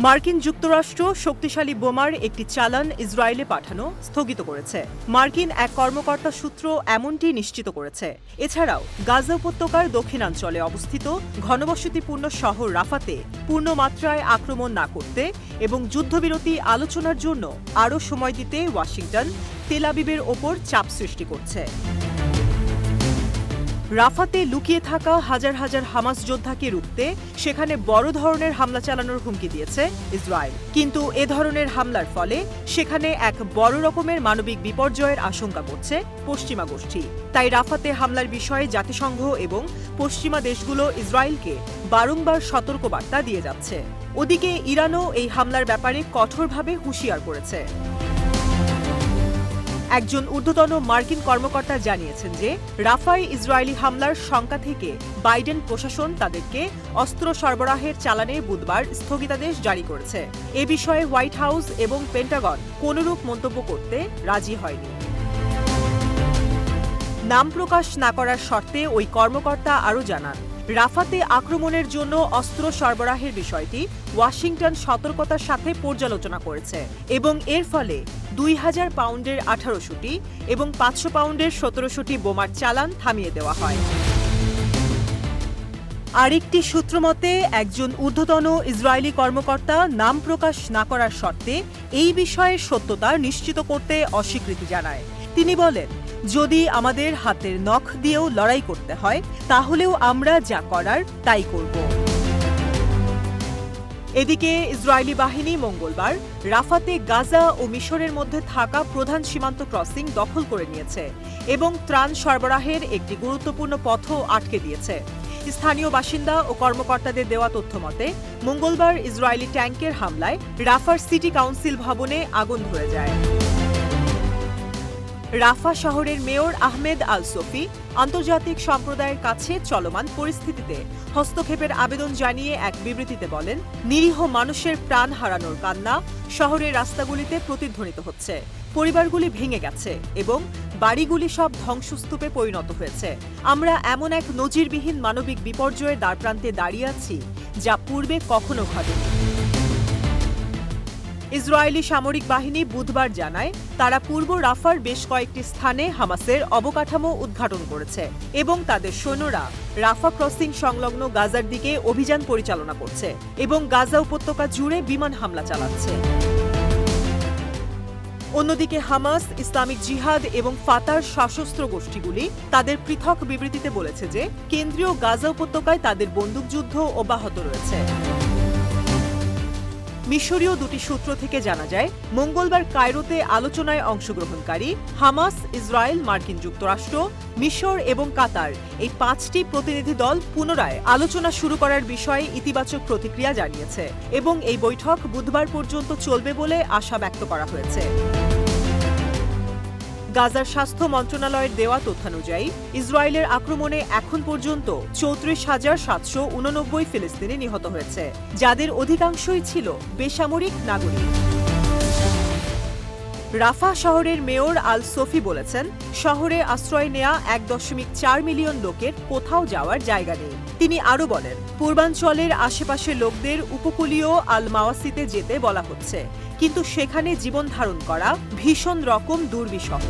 মার্কিন যুক্তরাষ্ট্র শক্তিশালী বোমার একটি চালান ইসরায়েলে পাঠানো স্থগিত করেছে। মার্কিন এক কর্মকর্তা সূত্র এমনটি নিশ্চিত করেছে। এছাড়াও গাজা উপত্যকার দক্ষিণাঞ্চলে অবস্থিত ঘনবসতিপূর্ণ শহর রাফাতে পূর্ণমাত্রায় আক্রমণ না করতে এবং যুদ্ধবিরতি আলোচনার জন্য আরও সময় দিতে ওয়াশিংটন তেল আবিবের ওপর চাপ সৃষ্টি করছে। রাফাতে লুকিয়ে থাকা হাজার হাজার হামাস যোদ্ধাকে রুখতে সেখানে বড় ধরনের হামলা চালানোর হুমকি দিয়েছে ইসরায়েল। কিন্তু এ ধরনের হামলার ফলে সেখানে এক বড় রকমের মানবিক বিপর্যয়ের আশঙ্কা করছে পশ্চিমা গোষ্ঠী। তাই রাফাতে হামলার বিষয়ে জাতিসংঘ এবং পশ্চিমা দেশগুলো ইসরায়েলকে বারংবার সতর্কবার্তা দিয়ে যাচ্ছে। ওদিকে ইরানও এই হামলার ব্যাপারে কঠোরভাবে হুঁশিয়ার করেছে। একজন ঊর্ধ্বতন মার্কিন কর্মকর্তা জানিয়েছেন যে রাফায় ইসরায়েলি হামলার শঙ্কা থেকে বাইডেন প্রশাসন তাদেরকে অস্ত্র সরবরাহের চালানে বুধবার স্থগিতাদেশ জারি করেছে। এ বিষয়ে হোয়াইট হাউস এবং পেন্টাগন কোনরূপ মন্তব্য করতে রাজি হয়নি। নাম প্রকাশ না করার শর্তে ওই কর্মকর্তা আরও জানান, রাফাতে আক্রমণের জন্য অস্ত্র সরবরাহের বিষয়টি ওয়াশিংটন সতর্কতার সাথে পর্যালোচনা করেছে এবং এর ফলে 2000 পাউন্ডের 1800টি এবং 500 পাউন্ডের 1700টি বোমার চালান থামিয়ে দেওয়া হয়। আরেকটি সূত্র মতে একজন ঊর্ধ্বতন ইসরায়েলি কর্মকর্তা নাম প্রকাশ না করার শর্তে এই বিষয়ের সত্যতা নিশ্চিত করতে অস্বীকৃতি জানায়। তিনি বলেন, যদি আমাদের হাতের নখ দিয়েও লড়াই করতে হয় তাহলেও আমরা যা করার তাই করব। এদিকে ইসরায়েলি বাহিনী মঙ্গলবার রাফাতে গাজা ও মিশরের মধ্যে থাকা প্রধান সীমান্ত ক্রসিং দখল করে নিয়েছে এবং ত্রাণ সরবরাহের একটি গুরুত্বপূর্ণ পথও আটকে দিয়েছে। স্থানীয় বাসিন্দা ও কর্মকর্তাদের দেওয়া তথ্য মতে মঙ্গলবার ইসরায়েলি ট্যাঙ্কের হামলায় রাফার সিটি কাউন্সিল ভবনে আগুন ধরে যায়। রাফা শহরের মেয়র আহমেদ আল সোফি আন্তর্জাতিক সম্প্রদায়ের কাছে চলমান পরিস্থিতিতে হস্তক্ষেপের আবেদন জানিয়ে এক বিবৃতিতে বলেন, নিরীহ মানুষের প্রাণ হারানোর কান্না শহরের রাস্তাগুলিতে প্রতিধ্বনিত হচ্ছে। পরিবারগুলি ভেঙে গেছে এবং বাড়িগুলি সব ধ্বংসস্তূপে পরিণত হয়েছে। আমরা এমন এক নজিরবিহীন মানবিক বিপর্যয়ের দ্বারপ্রান্তে দাঁড়িয়ে আছি যা পূর্বে কখনো ঘটেনি। ইসরায়েলি সামরিক বাহিনী বুধবার জানায় তারা পূর্ব রাফার বেশ কয়েকটি স্থানে হামাসের অবকাঠামো উদ্ঘাটন করেছে এবং তাদের সৈন্যরা রাফা ক্রসিং সংলগ্ন গাজার দিকে অভিযান পরিচালনা করছে এবং গাজা উপত্যকা জুড়ে বিমান হামলা চালাচ্ছে। অন্যদিকে হামাস, ইসলামিক জিহাদ এবং ফাতার সশস্ত্র গোষ্ঠীগুলি তাদের পৃথক বিবৃতিতে বলেছে যে কেন্দ্রীয় গাজা উপত্যকায় তাদের বন্দুকযুদ্ধ অব্যাহত রয়েছে। মিশরীয় দুটি সূত্র থেকে জানা যায়, মঙ্গলবার কায়রোতে আলোচনায় অংশগ্রহণকারী হামাস, ইসরায়েল, মার্কিন যুক্তরাষ্ট্র, মিশর এবং কাতার এই 5টি প্রতিনিধি দল পুনরায় আলোচনা শুরু করার বিষয়ে ইতিবাচক প্রতিক্রিয়া জানিয়েছে এবং এই বৈঠক বুধবার পর্যন্ত চলবে বলে আশা ব্যক্ত করা হয়েছে। গাজার স্বাস্থ্য মন্ত্রণালয়ের দেওয়া তথ্যানুযায়ী ইসরায়েলের আক্রমণে এখন পর্যন্ত 34,789 ফিলিস্তিনি নিহত হয়েছে, যাদের অধিকাংশই ছিল বেসামরিক নাগরিক। রাফা শহরের মেয়র আল সোফি বলেছেন, শহরে আশ্রয় নেয়া 1.4 মিলিয়ন লোকের কোথাও যাওয়ার জায়গা নেই। তিনি আরও বলেন, পূর্বাঞ্চলের আশেপাশের লোকদের উপকূলীয় আল মাওয়াসিতে যেতে বলা হচ্ছে, কিন্তু সেখানে জীবন ধারণ করা ভীষণ রকম দুর্বিষহ।